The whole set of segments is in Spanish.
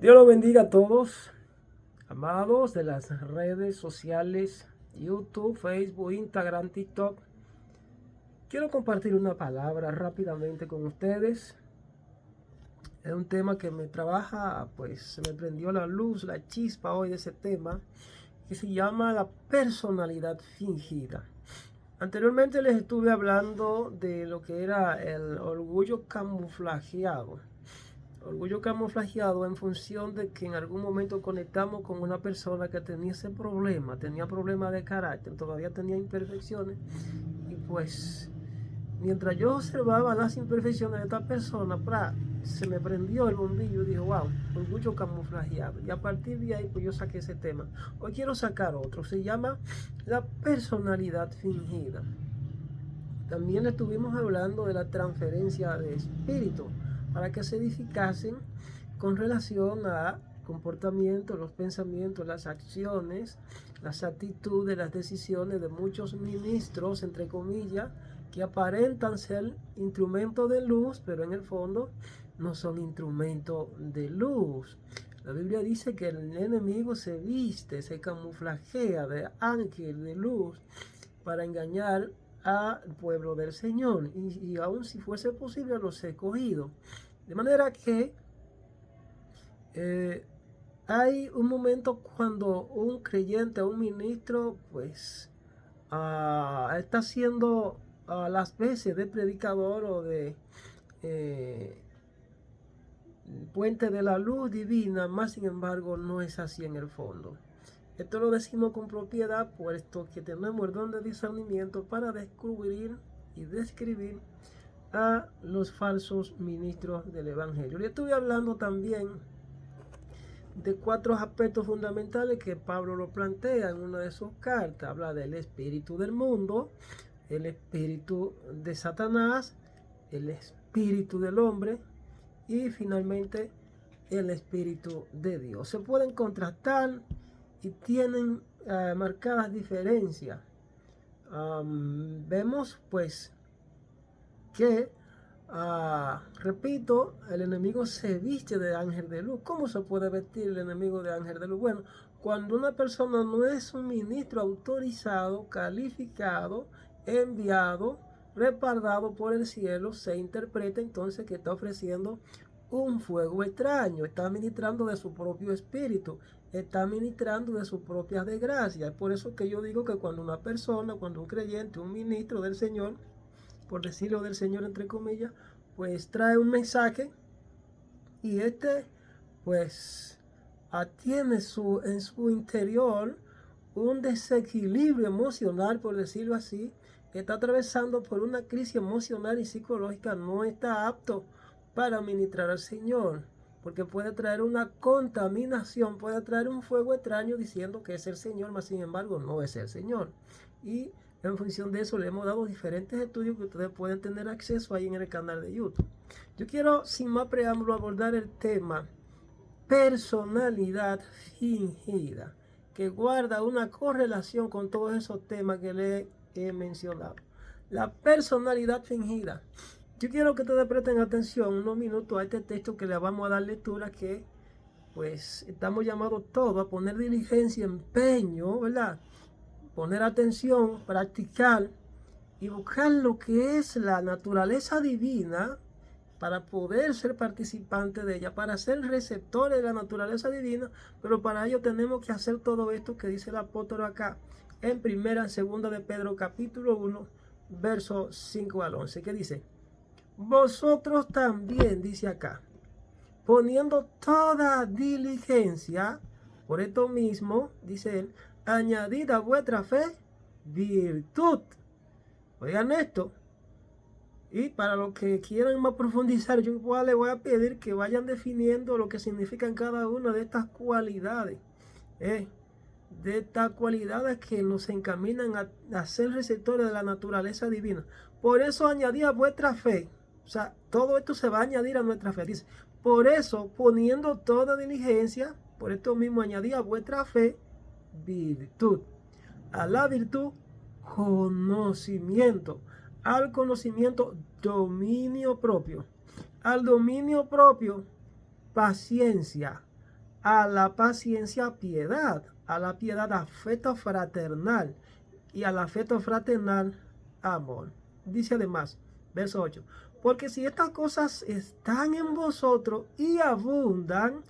Dios los bendiga a todos, amados de las redes sociales, YouTube, Facebook, Instagram, TikTok. Quiero compartir una palabra rápidamente con ustedes. Es un tema que me trabaja, pues se me prendió la luz, la chispa hoy de ese tema, que se llama la personalidad fingida. Anteriormente les estuve hablando de lo que era el orgullo camuflajeado. Orgullo camuflajeado en función de que en algún momento conectamos con una persona que tenía ese problema, tenía problemas de carácter, todavía tenía imperfecciones, y pues mientras yo observaba las imperfecciones de esta persona, se me prendió el bombillo y dije, wow, orgullo camuflajeado. Y a partir de ahí pues yo saqué ese tema. Hoy quiero sacar otro, se llama la personalidad fingida. También estuvimos hablando de la transferencia de espíritu para que se edificasen con relación a comportamientos, los pensamientos, las acciones, las actitudes, las decisiones de muchos ministros, entre comillas, que aparentan ser instrumentos de luz, pero en el fondo no son instrumentos de luz. La Biblia dice que el enemigo se viste, se camuflajea de ángel de luz para engañar al pueblo del Señor, y aun si fuese posible a los escogidos. De manera que hay un momento cuando un creyente, un ministro, pues está haciendo las veces de predicador o de puente de la luz divina, más sin embargo no es así en el fondo. Esto lo decimos con propiedad, puesto que tenemos el don de discernimiento para descubrir y describir a los falsos ministros del Evangelio. Y estuve hablando también de 4 aspectos fundamentales que Pablo lo plantea en una de sus cartas. Habla del espíritu del mundo, el espíritu de Satanás, el espíritu del hombre y finalmente el espíritu de Dios. Se pueden contrastar y tienen marcadas diferencias. Vemos pues que, repito, el enemigo se viste de ángel de luz. ¿Cómo se puede vestir el enemigo de ángel de luz? Bueno, cuando una persona no es un ministro autorizado, calificado, enviado, respaldado por el cielo, se interpreta entonces que está ofreciendo un fuego extraño, está ministrando de su propio espíritu, está ministrando de sus propias desgracias. Por eso que yo digo que cuando una persona, cuando un creyente, un ministro del Señor, por decirlo del Señor entre comillas, pues trae un mensaje y pues tiene en su interior un desequilibrio emocional, por decirlo así, que está atravesando por una crisis emocional y psicológica, no está apto para ministrar al Señor, porque puede traer una contaminación, puede traer un fuego extraño diciendo que es el Señor, mas sin embargo no es el Señor. Y en función de eso le hemos dado diferentes estudios que ustedes pueden tener acceso ahí en el canal de YouTube. Yo quiero, sin más preámbulo, abordar el tema personalidad fingida, que guarda una correlación con todos esos temas que le he mencionado. La personalidad fingida. Yo quiero que ustedes presten atención unos minutos a este texto que le vamos a dar lectura, que pues estamos llamados todos a poner diligencia, empeño, ¿verdad? Poner atención, practicar y buscar lo que es la naturaleza divina para poder ser participante de ella, para ser receptores de la naturaleza divina. Pero para ello tenemos que hacer todo esto que dice el apóstol acá en primera, segunda de Pedro capítulo 1, versos 5 al 11, que dice: vosotros también, dice acá, poniendo toda diligencia, por esto mismo, dice él, añadid a vuestra fe virtud. Oigan esto. Y para los que quieran más profundizar, yo igual les voy a pedir que vayan definiendo lo que significan cada una de estas cualidades. De estas cualidades que nos encaminan a ser receptores de la naturaleza divina. Por eso añadid a vuestra fe. O sea, todo esto se va a añadir a nuestra fe. Dice, por eso, poniendo toda diligencia, por esto mismo añadid a vuestra fe virtud. A la virtud, conocimiento. Al conocimiento, dominio propio. Al dominio propio, paciencia. a la paciencia piedad, a la piedad afecto fraternal y al afecto fraternal amor. Dice además, verso 8, porque si estas cosas están en vosotros y abundan,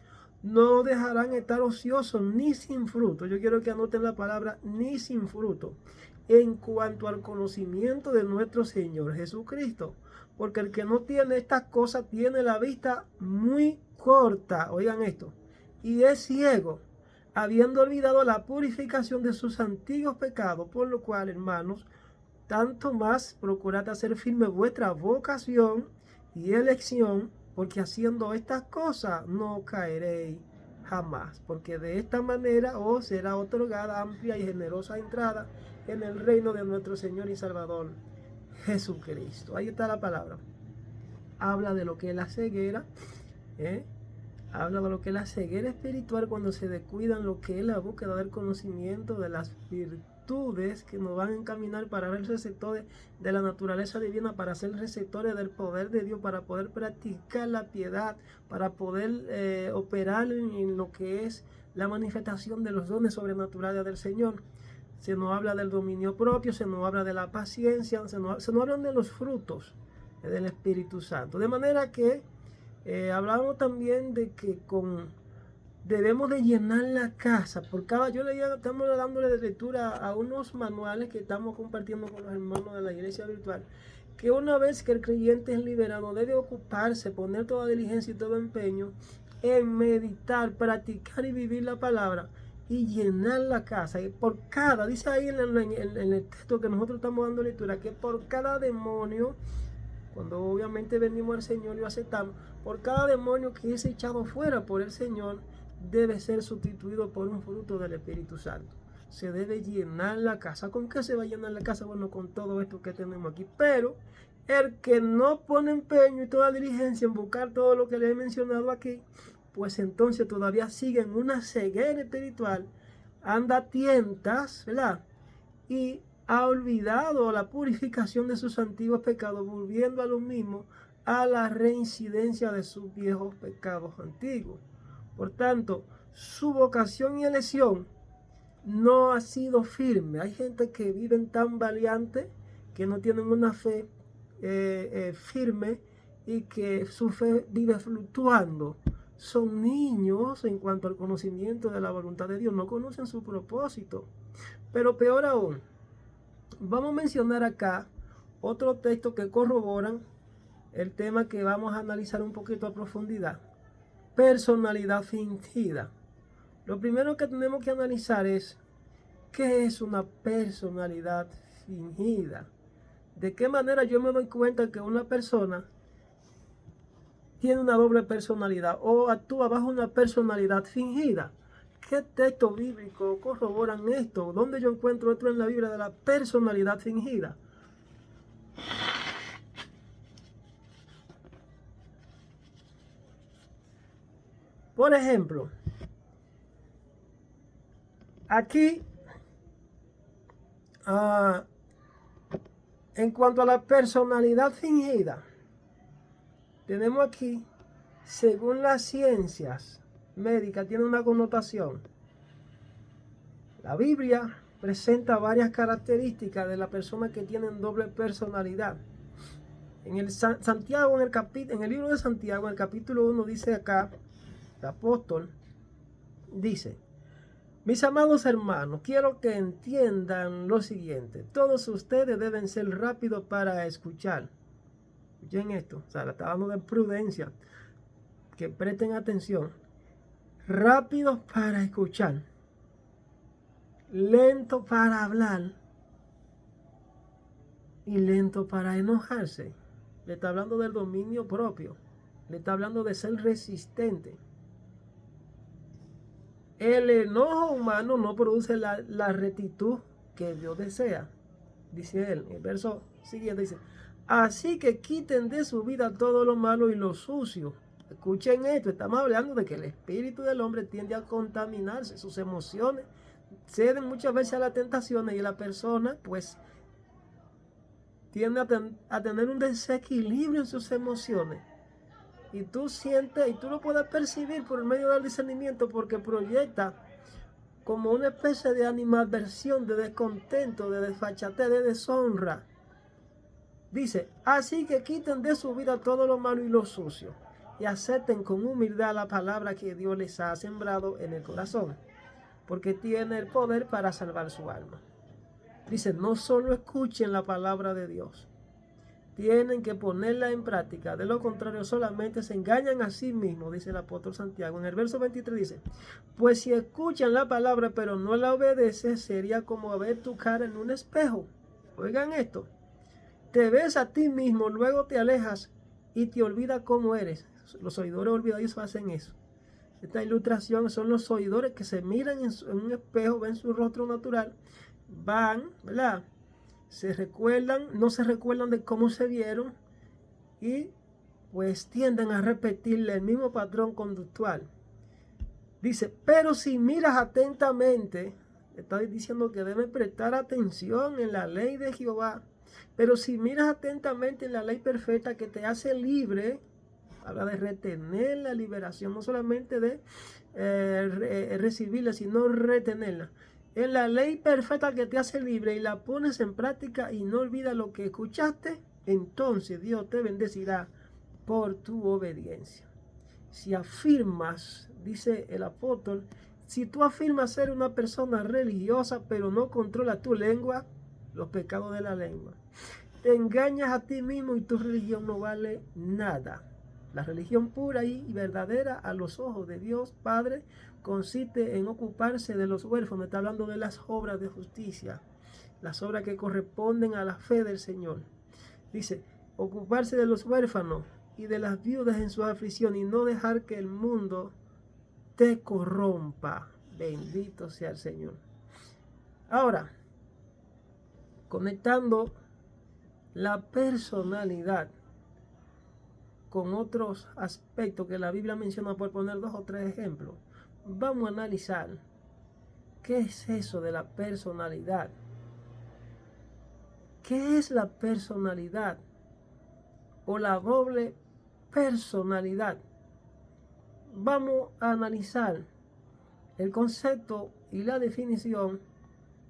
no dejarán estar ociosos ni sin fruto. Yo quiero que anoten la palabra ni sin fruto en cuanto al conocimiento de nuestro Señor Jesucristo. Porque el que no tiene estas cosas tiene la vista muy corta, oigan esto, y es ciego, habiendo olvidado la purificación de sus antiguos pecados, por lo cual, hermanos, tanto más procurad hacer firme vuestra vocación y elección, porque haciendo estas cosas no caeréis jamás, porque de esta manera os será otorgada amplia y generosa entrada en el reino de nuestro Señor y Salvador Jesucristo. Ahí está la palabra. Habla de lo que es la ceguera, habla de lo que es la ceguera espiritual cuando se descuidan lo que es la búsqueda del conocimiento de las virtudes que nos van a encaminar para ser receptores de la naturaleza divina, para ser receptores del poder de Dios, para poder practicar la piedad, para poder operar en lo que es la manifestación de los dones sobrenaturales del Señor. Se nos habla del dominio propio, se nos habla de la paciencia, se nos hablan de los frutos del Espíritu Santo. De manera que hablamos también de que debemos de llenar la casa. Estamos dándole lectura a unos manuales que estamos compartiendo con los hermanos de la iglesia virtual, que una vez que el creyente es liberado debe ocuparse, poner toda diligencia y todo empeño en meditar, practicar y vivir la palabra y llenar la casa. Y por cada, dice ahí en el texto que nosotros estamos dando lectura, que por cada demonio, cuando obviamente venimos al Señor y lo aceptamos, por cada demonio que es echado fuera por el Señor, debe ser sustituido por un fruto del Espíritu Santo. Se debe llenar la casa. ¿Con qué se va a llenar la casa? Bueno, con todo esto que tenemos aquí. Pero el que no pone empeño y toda diligencia en buscar todo lo que le he mencionado aquí, pues entonces todavía sigue en una ceguera espiritual, anda a tientas, ¿verdad? Y ha olvidado la purificación de sus antiguos pecados, volviendo a lo mismo, a la reincidencia de sus viejos pecados antiguos. Por tanto, su vocación y elección no ha sido firme. Hay gente que viven tan valiente que no tienen una fe firme y que su fe vive fluctuando. Son niños en cuanto al conocimiento de la voluntad de Dios, no conocen su propósito. Pero peor aún, vamos a mencionar acá otro texto que corroboran el tema que vamos a analizar un poquito a profundidad. Personalidad fingida. Lo primero que tenemos que analizar es ¿qué es una personalidad fingida? ¿De qué manera yo me doy cuenta que una persona tiene una doble personalidad o actúa bajo una personalidad fingida? ¿Qué textos bíblicos corroboran esto? ¿Dónde yo encuentro esto en la Biblia de la personalidad fingida? Por ejemplo, aquí, en cuanto a la personalidad fingida, tenemos aquí, según las ciencias médicas, tiene una connotación. La Biblia presenta varias características de la persona que tienen doble personalidad. En el libro de Santiago, en el capítulo 1, dice acá, el apóstol dice: mis amados hermanos, quiero que entiendan lo siguiente. Todos ustedes deben ser rápidos para escuchar. Escuchen esto, o sea, le está dando de prudencia, que presten atención. Rápidos para escuchar, lento para hablar y lento para enojarse. Le está hablando del dominio propio, le está hablando de ser resistente. El enojo humano no produce la rectitud que Dios desea. Dice él, el verso siguiente dice: así que quiten de su vida todo lo malo y lo sucio. Escuchen esto, estamos hablando de que el espíritu del hombre tiende a contaminarse, sus emociones ceden muchas veces a las tentaciones y la persona pues tiende a tener un desequilibrio en sus emociones. y tú sientes y tú lo puedes percibir por medio del discernimiento, porque proyecta como una especie de animadversión, de descontento, de desfachatez, de deshonra. Dice, así que quiten de su vida todo lo malo y lo sucio y acepten con humildad la palabra que Dios les ha sembrado en el corazón, porque tiene el poder para salvar su alma. Dice, no solo escuchen la palabra de Dios, tienen que ponerla en práctica. De lo contrario, solamente se engañan a sí mismos, dice el apóstol Santiago. En el verso 23 dice, pues si escuchan la palabra pero no la obedecen, sería como ver tu cara en un espejo. Oigan esto. Te ves a ti mismo, luego te alejas y te olvidas cómo eres. Los oidores olvidadizos hacen eso. Esta ilustración son los oidores que se miran en un espejo, ven su rostro natural, van, ¿verdad? Se recuerdan, no se recuerdan de cómo se vieron y pues tienden a repetirle el mismo patrón conductual. Dice, pero si miras atentamente, está diciendo que deben prestar atención en la ley de Jehová, pero si miras atentamente en la ley perfecta que te hace libre, habla de retener la liberación, no solamente de recibirla, sino retenerla. En la ley perfecta que te hace libre y la pones en práctica y no olvidas lo que escuchaste, entonces Dios te bendecirá por tu obediencia. Si afirmas, dice el apóstol, si tú afirmas ser una persona religiosa pero no controla tu lengua, los pecados de la lengua, te engañas a ti mismo y tu religión no vale nada. La religión pura y verdadera a los ojos de Dios Padre consiste en ocuparse de los huérfanos. Está hablando de las obras de justicia, las obras que corresponden a la fe del Señor. Dice, ocuparse de los huérfanos y de las viudas en su aflicción y no dejar que el mundo te corrompa. Bendito sea el Señor. Ahora, conectando la personalidad con otros aspectos que la Biblia menciona, por poner 2 o 3 ejemplos, vamos a analizar qué es eso de la personalidad. ¿Qué es la personalidad o la doble personalidad? Vamos a analizar el concepto y la definición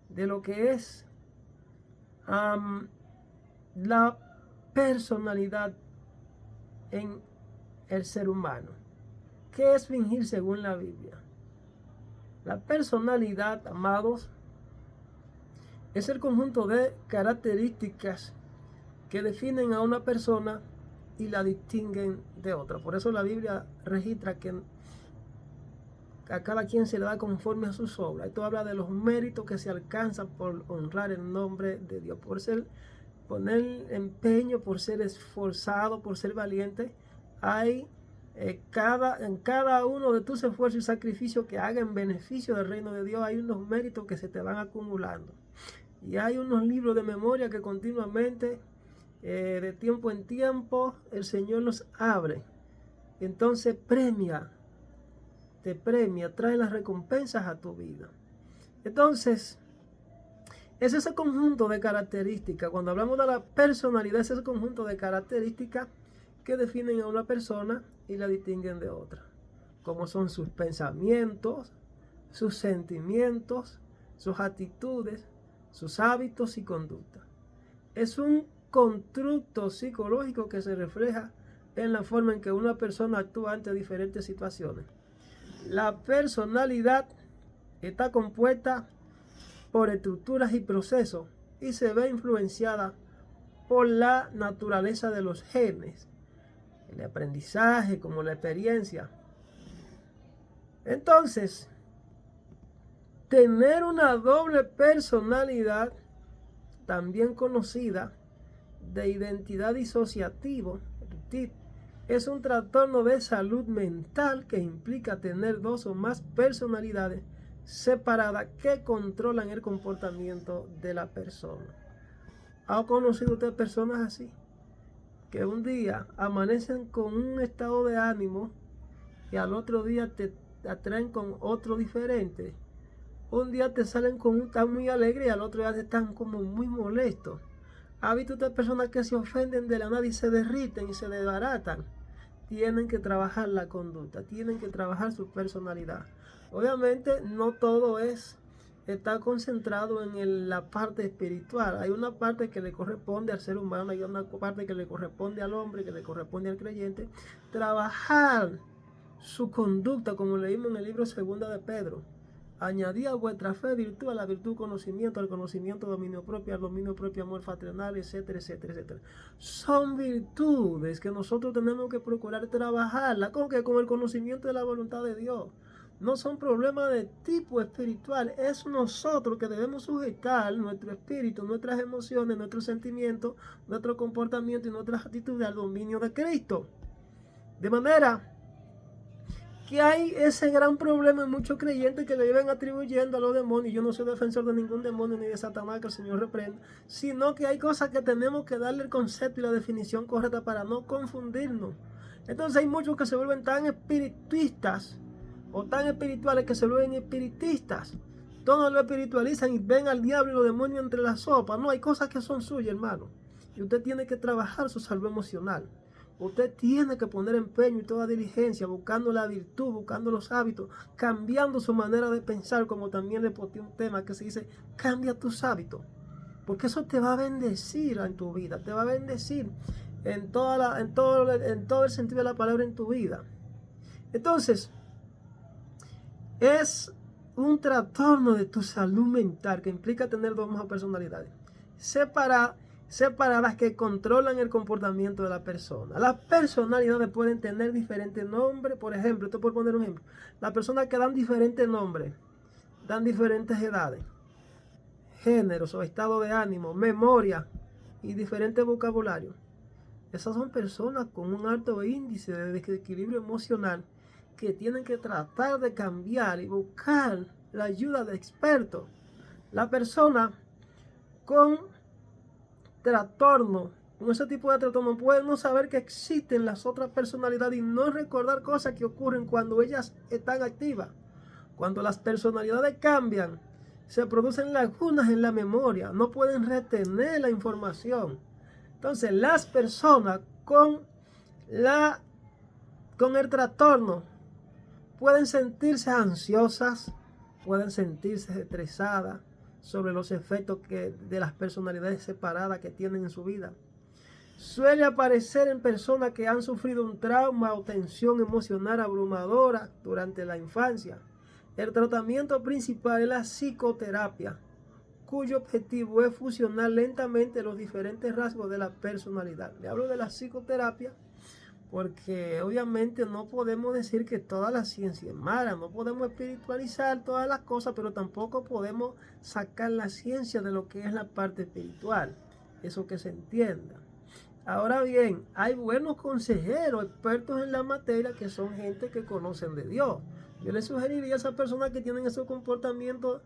de lo que es la personalidad en el ser humano. ¿Qué es fingir según la Biblia? La personalidad, amados, es el conjunto de características que definen a una persona y la distinguen de otra. Por eso la Biblia registra que a cada quien se le da conforme a sus obras. Esto habla de los méritos que se alcanzan por honrar el nombre de Dios, por poner empeño, por ser esforzado, por ser valiente. Hay en cada uno de tus esfuerzos y sacrificios que haga en beneficio del reino de Dios, hay unos méritos que se te van acumulando. Y hay unos libros de memoria que continuamente, de tiempo en tiempo, el Señor nos abre. Entonces te premia, trae las recompensas a tu vida. Entonces, es ese conjunto de características. Cuando hablamos de la personalidad, es ese conjunto de características que definen a una persona y la distinguen de otra. Como son sus pensamientos, sus sentimientos, sus actitudes, sus hábitos y conductas. Es un constructo psicológico que se refleja en la forma en que una persona actúa ante diferentes situaciones. La personalidad está compuesta por estructuras y procesos y se ve influenciada por la naturaleza de los genes, el aprendizaje como la experiencia. Entonces, tener una doble personalidad, también conocida de identidad disociativo, es un trastorno de salud mental que implica tener 2 o más personalidades separadas que controlan el comportamiento de la persona. ¿Ha conocido usted personas así? Que un día amanecen con un estado de ánimo y al otro día te atraen con otro diferente. Un día te salen con un tan muy alegre y al otro día están como muy molestos. ¿Ha visto usted personas que se ofenden de la nada y se derriten y se desbaratan? tienen que trabajar la conducta, tienen que trabajar su personalidad. Obviamente no todo está concentrado en la parte espiritual. Hay una parte que le corresponde al ser humano, hay una parte que le corresponde al hombre, que le corresponde al creyente. Trabajar su conducta, como leímos en el libro 2 de Pedro. Añadid a vuestra fe virtud, a la virtud conocimiento, al conocimiento dominio propio, al dominio propio amor fraternal, etcétera, etcétera, etcétera. Son virtudes que nosotros tenemos que procurar trabajarla con el conocimiento de la voluntad de Dios. No son problemas de tipo espiritual, es nosotros que debemos sujetar nuestro espíritu, nuestras emociones, nuestros sentimientos, nuestro comportamiento y nuestras actitudes al dominio de Cristo. De manera que hay ese gran problema en muchos creyentes que le viven atribuyendo a los demonios. Yo no soy defensor de ningún demonio ni de Satanás, que el Señor reprenda, sino que hay cosas que tenemos que darle el concepto y la definición correcta para no confundirnos. Entonces hay muchos que se vuelven tan espiritistas o tan espirituales que se vuelven espiritistas. Todos lo espiritualizan y ven al diablo y los demonios entre las sopas. No, hay cosas que son suyas, hermano. Y usted tiene que trabajar su salud emocional. Usted tiene que poner empeño y toda diligencia buscando la virtud, buscando los hábitos, cambiando su manera de pensar, como también le puse un tema que se dice, cambia tus hábitos. Porque eso te va a bendecir en tu vida, te va a bendecir en todo el sentido de la palabra en tu vida. Entonces, es un trastorno de tu salud mental que implica tener dos mismas personalidades separadas que controlan el comportamiento de la persona. Las personalidades pueden tener diferentes nombres. Por ejemplo, esto por poner un ejemplo, las personas que dan diferentes nombres, dan diferentes edades, géneros o estado de ánimo, memoria y diferentes vocabularios. Esas son personas con un alto índice de desequilibrio emocional que tienen que tratar de cambiar y buscar la ayuda de expertos. La persona con trastorno, con ese tipo de trastorno, puede no saber que existen las otras personalidades y no recordar cosas que ocurren cuando ellas están activas. Cuando las personalidades cambian, se producen lagunas en la memoria, no pueden retener la información. Entonces, las personas con el trastorno pueden sentirse ansiosas, pueden sentirse estresadas sobre los efectos de las personalidades separadas que tienen en su vida. Suele aparecer en personas que han sufrido un trauma o tensión emocional abrumadora durante la infancia. El tratamiento principal es la psicoterapia, cuyo objetivo es fusionar lentamente los diferentes rasgos de la personalidad. Le hablo de la psicoterapia porque obviamente no podemos decir que toda la ciencia es mala, no podemos espiritualizar todas las cosas, pero tampoco podemos sacar la ciencia de lo que es la parte espiritual, eso que se entienda. Ahora bien, hay buenos consejeros, expertos en la materia, que son gente que conocen de Dios. Yo les sugeriría a esas personas que tienen esos comportamientos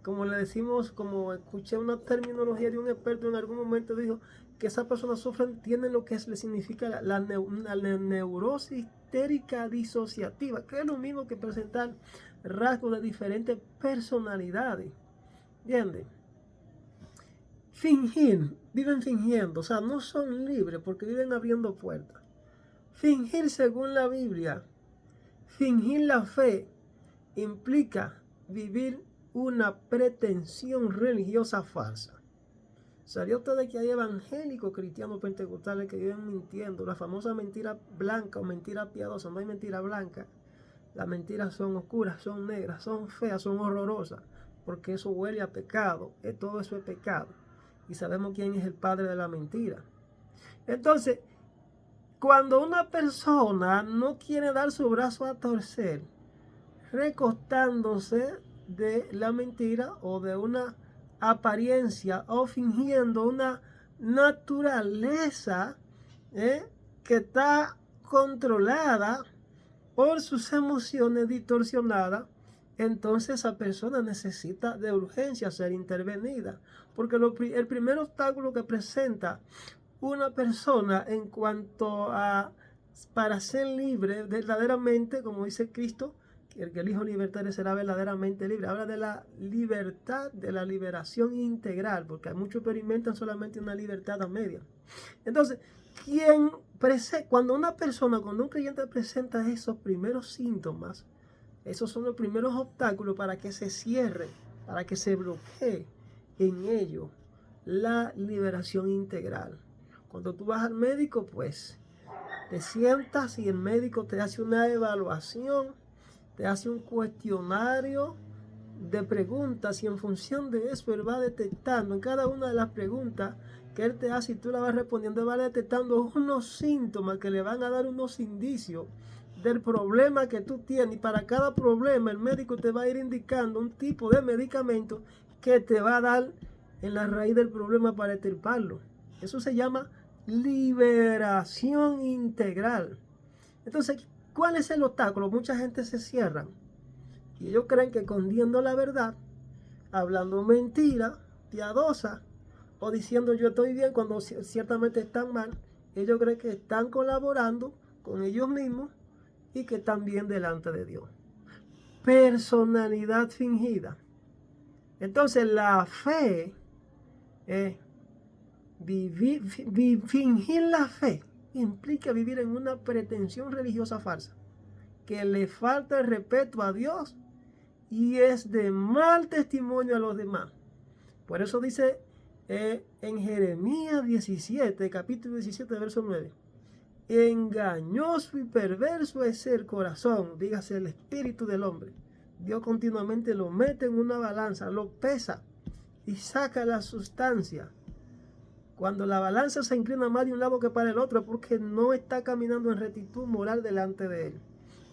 como le decimos, como escuché una terminología de un experto en algún momento, dijo que esas personas tienen lo que le significa la neurosis histérica disociativa, que es lo mismo que presentar rasgos de diferentes personalidades. ¿Entiendes? Viven fingiendo, o sea, no son libres porque viven abriendo puertas. Fingir según la Biblia, fingir la fe, implica vivir una pretensión religiosa falsa. ¿Sabía ustedes que hay evangélicos cristianos pentecostales que viven mintiendo? La famosa mentira blanca o mentira piadosa. No hay mentira blanca. Las mentiras son oscuras, son negras, son feas, son horrorosas, porque eso huele a pecado. Todo eso es pecado. Y sabemos quién es el padre de la mentira. Entonces, cuando una persona no quiere dar su brazo a torcer, recostándose de la mentira o de una apariencia o fingiendo una naturaleza que está controlada por sus emociones distorsionadas, entonces esa persona necesita de urgencia ser intervenida, porque el primer obstáculo que presenta una persona en cuanto a para ser libre verdaderamente, como dice Cristo, que el hijo libertario será verdaderamente libre. Habla de la libertad, de la liberación integral, porque hay muchos experimentan solamente una libertad a media. Entonces, Cuando un creyente presenta esos primeros síntomas, esos son los primeros obstáculos para que se cierre, para que se bloquee en ello la liberación integral. Cuando tú vas al médico, pues te sientas y el médico te hace una evaluación, te hace un cuestionario de preguntas y en función de eso él va detectando en cada una de las preguntas que él te hace y tú la vas respondiendo, él va detectando unos síntomas que le van a dar unos indicios del problema que tú tienes, y para cada problema el médico te va a ir indicando un tipo de medicamento que te va a dar en la raíz del problema para extirparlo. Eso se llama liberación integral. Entonces, ¿cuál es el obstáculo? Mucha gente se cierra y ellos creen que escondiendo la verdad, hablando mentira piadosa o diciendo yo estoy bien cuando ciertamente están mal, ellos creen que están colaborando con ellos mismos y que están bien delante de Dios. Personalidad fingida. Entonces la fe, fingir la fe implica vivir en una pretensión religiosa falsa, que le falta el respeto a Dios y es de mal testimonio a los demás. Por eso dice en Jeremías 17, capítulo 17, verso 9. Engañoso y perverso es el corazón, dígase el espíritu del hombre. Dios continuamente lo mete en una balanza, lo pesa y saca la sustancia. Cuando la balanza se inclina más de un lado que para el otro, porque no está caminando en rectitud moral delante de él.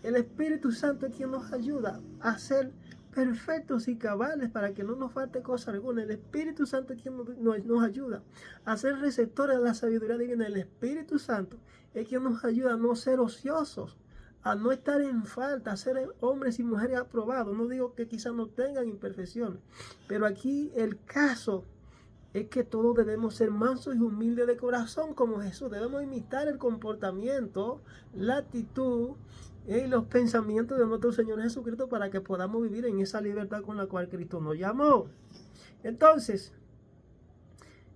El Espíritu Santo es quien nos ayuda a ser perfectos y cabales para que no nos falte cosa alguna. El Espíritu Santo es quien nos ayuda a ser receptores de la sabiduría divina. El Espíritu Santo es quien nos ayuda a no ser ociosos, a no estar en falta, a ser hombres y mujeres aprobados. No digo que quizás no tengan imperfecciones, pero aquí el caso es que todos debemos ser mansos y humildes de corazón como Jesús. Debemos imitar el comportamiento, la actitud y los pensamientos de nuestro Señor Jesucristo para que podamos vivir en esa libertad con la cual Cristo nos llamó. Entonces,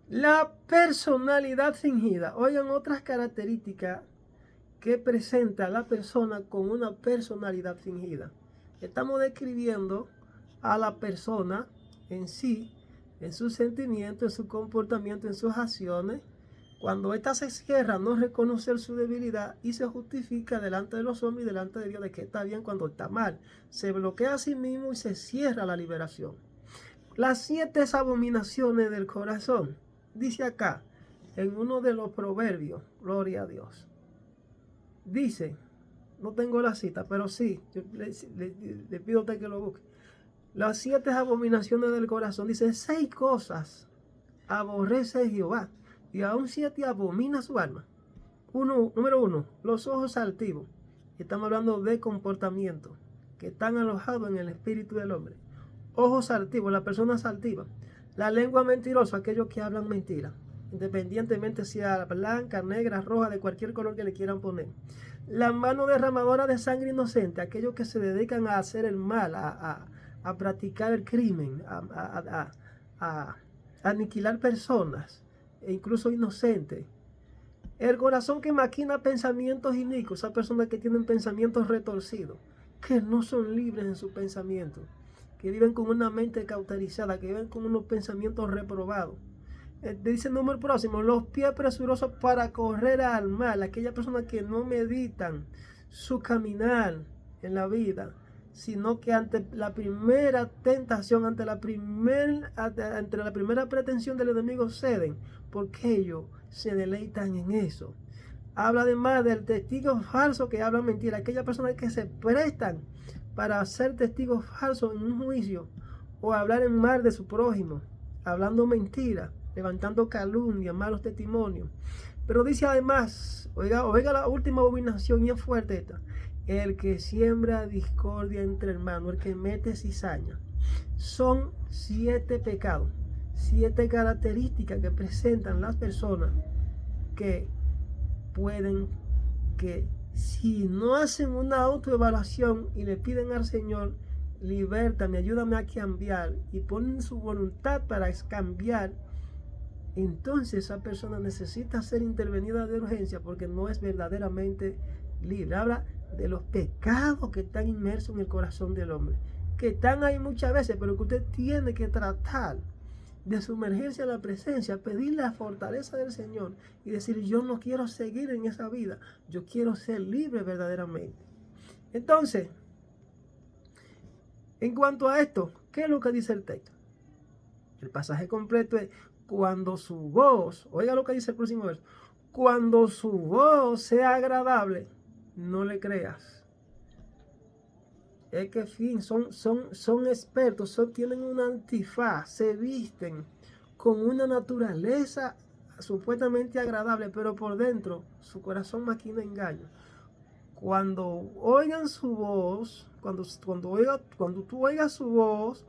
la personalidad fingida. Oigan otras características que presenta la persona con una personalidad fingida. Estamos describiendo a la persona en sí, en sus sentimientos, en su comportamiento, en sus acciones. Cuando ésta se cierra, no reconocer su debilidad y se justifica delante de los hombres y delante de Dios de que está bien cuando está mal. Se bloquea a sí mismo y se cierra la liberación. Las 7 abominaciones del corazón. Dice acá, en uno de los proverbios, gloria a Dios. Dice, no tengo la cita, pero sí, yo le pido a usted que lo busque. Las 7 abominaciones del corazón. Dice, 6 cosas aborrece Jehová, y aún 7 abomina su alma. Número 1, los ojos altivos. Estamos hablando de comportamiento que están alojados en el espíritu del hombre. Ojos altivos, las personas altivas. La lengua mentirosa, aquellos que hablan mentira, independientemente sea blanca, negra, roja, de cualquier color que le quieran poner. La mano derramadora de sangre inocente, aquellos que se dedican a hacer el mal, a practicar el crimen, a aniquilar personas, e incluso inocentes. El corazón que maquina pensamientos inicuos, esas personas que tienen pensamientos retorcidos, que no son libres en sus pensamientos, que viven con una mente cauterizada, que viven con unos pensamientos reprobados. Dice el número próximo, los pies presurosos para correr al mal, aquellas personas que no meditan su caminar en la vida, sino que ante la primera tentación, ante la primera pretensión del enemigo ceden, porque ellos se deleitan en eso. Habla además del testigo falso que habla mentira, aquellas personas que se prestan para ser testigos falsos en un juicio o hablar en mal de su prójimo, hablando mentira, levantando calumnia, malos testimonios. Pero dice además, oiga la última abominación, y es fuerte esta: el que siembra discordia entre hermanos, el que mete cizaña. Son 7 pecados, 7 características que presentan las personas que pueden, que si no hacen una autoevaluación y le piden al Señor, libértame, ayúdame a cambiar, y ponen su voluntad para cambiar, entonces esa persona necesita ser intervenida de urgencia porque no es verdaderamente libre. Habla de los pecados que están inmersos en el corazón del hombre, que están ahí muchas veces, pero que usted tiene que tratar de sumergirse a la presencia, pedir la fortaleza del Señor y decir: yo no quiero seguir en esa vida, yo quiero ser libre verdaderamente. Entonces, en cuanto a esto, ¿qué es lo que dice el texto? El pasaje completo es: cuando su voz, oiga lo que dice el próximo verso, cuando su voz sea agradable, no le creas. Es que, en fin, son expertos, tienen una antifaz, se visten con una naturaleza supuestamente agradable, pero por dentro su corazón maquina engaño. Cuando oigan su voz, cuando tú oigas su voz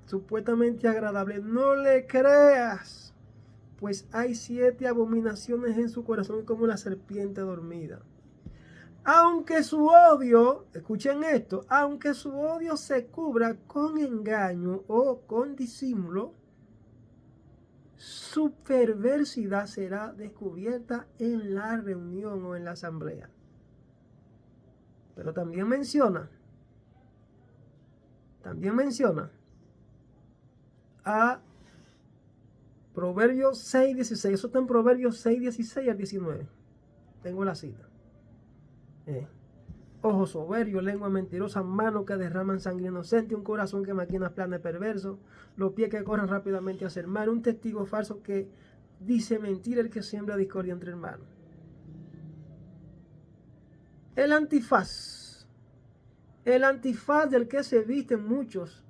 supuestamente agradable, no le creas, pues hay 7 abominaciones en su corazón como la serpiente dormida. Aunque su odio, escuchen esto, aunque su odio se cubra con engaño o con disimulo, su perversidad será descubierta en la reunión o en la asamblea. Pero también menciona a Proverbios 6:16. Eso está en Proverbios 6:16 al 19. Tengo la cita. Ojos soberbios, lengua mentirosa, manos que derraman sangre inocente, un corazón que maquina planes perversos, los pies que corren rápidamente a hacer mal, un testigo falso que dice mentira, el que siembra discordia entre hermanos. El antifaz del que se visten muchos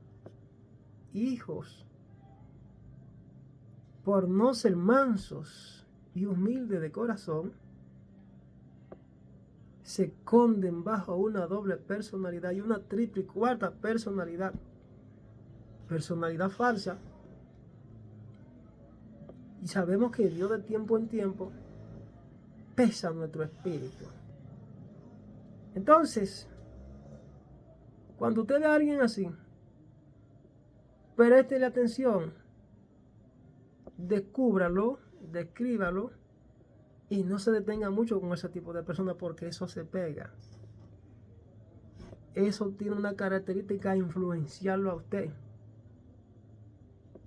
hijos por no ser mansos y humildes de corazón, se esconden bajo una doble personalidad y una triple y cuarta personalidad falsa. Y sabemos que Dios de tiempo en tiempo pesa nuestro espíritu. Entonces, cuando usted ve a alguien así, préstele atención, descúbralo, descríbalo y no se detenga mucho con ese tipo de personas, porque eso se pega. Eso tiene una característica: influenciarlo a usted.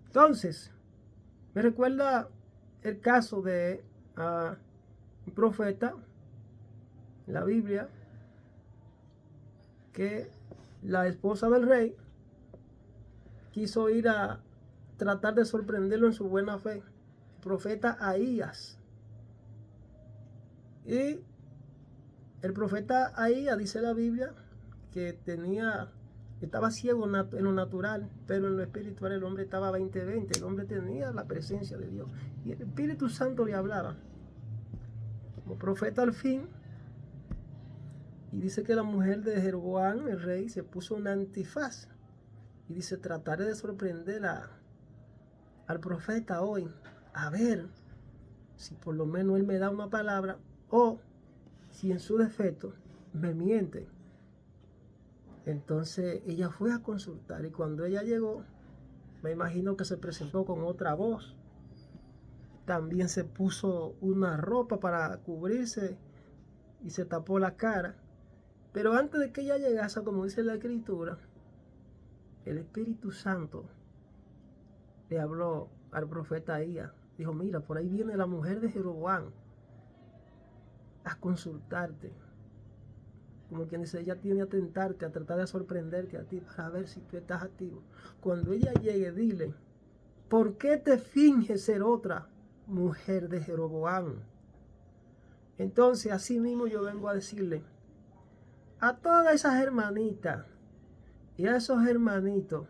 Entonces, me recuerda el caso de un profeta en la Biblia, que la esposa del rey quiso ir a tratar de sorprenderlo en su buena fe, el profeta Ahías. Y el profeta Ahías, dice la Biblia, que estaba ciego en lo natural, pero en lo espiritual el hombre estaba 20-20. El hombre tenía la presencia de Dios y el Espíritu Santo le hablaba como profeta al fin. Y dice que la mujer de Jeroboam, el rey, se puso una antifaz y dice: trataré de sorprender al profeta hoy, a ver si por lo menos él me da una palabra, o si en su defecto me miente. Entonces ella fue a consultar, y cuando ella llegó, me imagino que se presentó con otra voz. También se puso una ropa para cubrirse y se tapó la cara. Pero antes de que ella llegase, como dice la Escritura, el Espíritu Santo le habló al profeta Ahías. Dijo: mira, por ahí viene la mujer de Jeroboam a consultarte. Como quien dice, ella tiene a tentarte, a tratar de sorprenderte a ti, para ver si tú estás activo. Cuando ella llegue, dile: ¿por qué te finges ser otra mujer de Jeroboam? Entonces, así mismo yo vengo a decirle a todas esas hermanitas y a esos hermanitos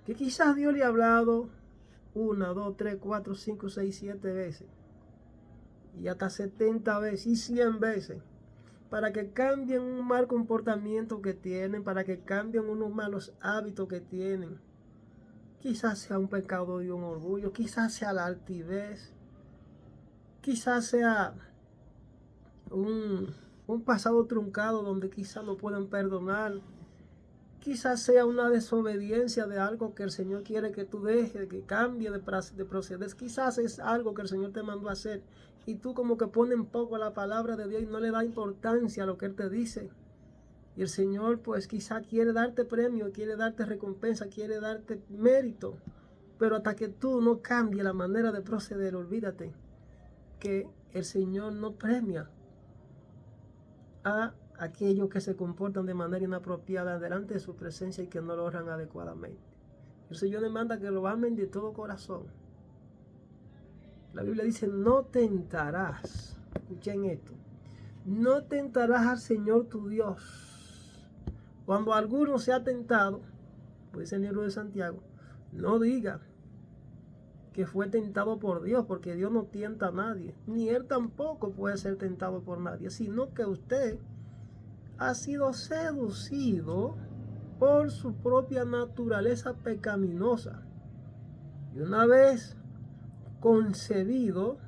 que quizás Dios le ha hablado 1, 2, 3, 4, 5, 6, 7 veces, y hasta 70 veces y 100 veces, para que cambien un mal comportamiento que tienen, para que cambien unos malos hábitos que tienen. Quizás sea un pecado y un orgullo, quizás sea la altivez, quizás sea un pasado truncado donde quizás no pueden perdonar, quizás sea una desobediencia de algo que el Señor quiere que tú dejes, que cambie de proceder. Quizás es algo que el Señor te mandó a hacer y tú como que pones en poco la palabra de Dios y no le da importancia a lo que Él te dice. Y el Señor pues quizás quiere darte premio, quiere darte recompensa, quiere darte mérito. Pero hasta que tú no cambies la manera de proceder, olvídate que el Señor no premia a aquellos que se comportan de manera inapropiada delante de su presencia y que no lo honran adecuadamente. El Señor le manda que lo amen de todo corazón. La Biblia dice, no tentarás, escuchen esto, no tentarás al Señor tu Dios. Cuando alguno sea tentado, pues el libro de Santiago, no diga que fue tentado por Dios, porque Dios no tienta a nadie, ni Él tampoco puede ser tentado por nadie, sino que usted ha sido seducido por su propia naturaleza pecaminosa. Y una vez concebido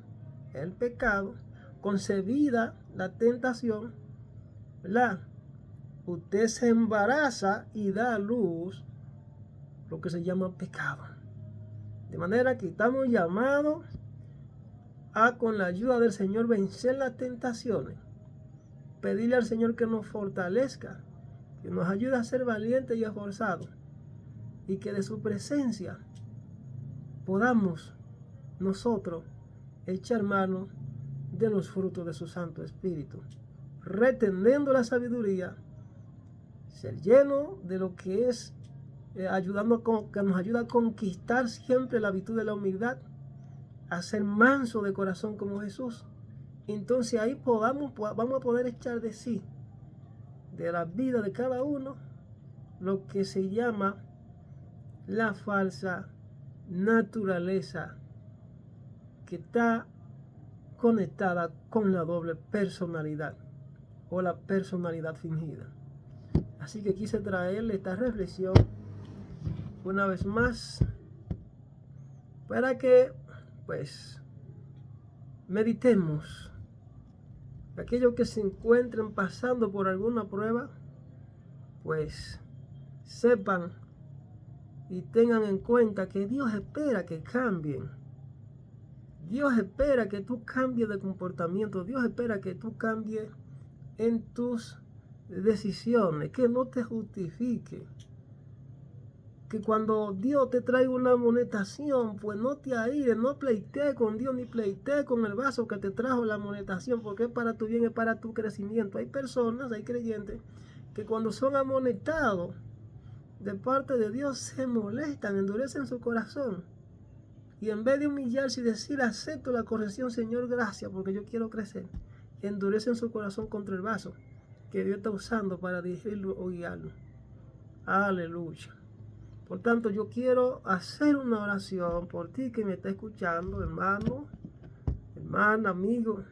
el pecado, concebida la tentación, ¿verdad? Usted se embaraza y da a luz lo que se llama pecado. De manera que estamos llamados a, con la ayuda del Señor, vencer las tentaciones. Pedirle al Señor que nos fortalezca, que nos ayude a ser valientes y esforzados, y que de su presencia podamos nosotros echar mano de los frutos de su Santo Espíritu, reteniendo la sabiduría, ser lleno de lo que es que nos ayuda a conquistar siempre la virtud de la humildad, a ser manso de corazón como Jesús. Entonces ahí vamos a poder echar de sí, de la vida de cada uno, lo que se llama la falsa naturaleza que está conectada con la doble personalidad o la personalidad fingida. Así que quise traerle esta reflexión una vez más para que pues meditemos. Aquellos que se encuentren pasando por alguna prueba, pues sepan y tengan en cuenta que Dios espera que cambien. Dios espera que tú cambies de comportamiento. Dios espera que tú cambies en tus decisiones, que no te justifique. Que cuando Dios te traiga una amonestación, pues no te aires, no pleitees con Dios, ni pleitees con el vaso que te trajo la amonestación, porque es para tu bien, es para tu crecimiento. Hay personas, hay creyentes, que cuando son amonestados de parte de Dios se molestan, endurecen su corazón. Y en vez de humillarse y decir, acepto la corrección, Señor, gracias, porque yo quiero crecer, endurecen su corazón contra el vaso que Dios está usando para dirigirlo o guiarlo. Aleluya. Por tanto, yo quiero hacer una oración por ti que me está escuchando, hermano, hermana, amigo,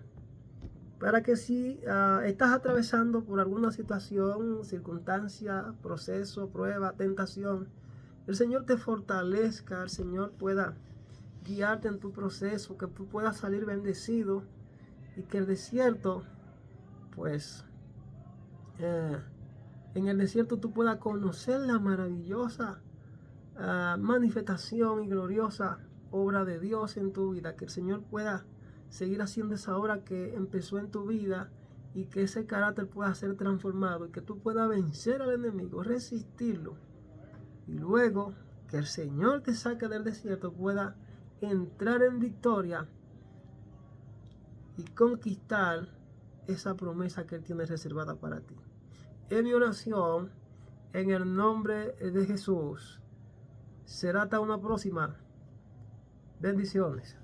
para que si estás atravesando por alguna situación, circunstancia, proceso, prueba, tentación, el Señor te fortalezca, el Señor pueda guiarte en tu proceso, que tú puedas salir bendecido y que el desierto, pues, en el desierto tú puedas conocer la maravillosa manifestación y gloriosa obra de Dios en tu vida, que el Señor pueda seguir haciendo esa obra que empezó en tu vida y que ese carácter pueda ser transformado y que tú puedas vencer al enemigo, resistirlo, y luego que el Señor te saque del desierto, pueda entrar en victoria y conquistar esa promesa que Él tiene reservada para ti. Es mi oración en el nombre de Jesús. Será hasta una próxima. Bendiciones.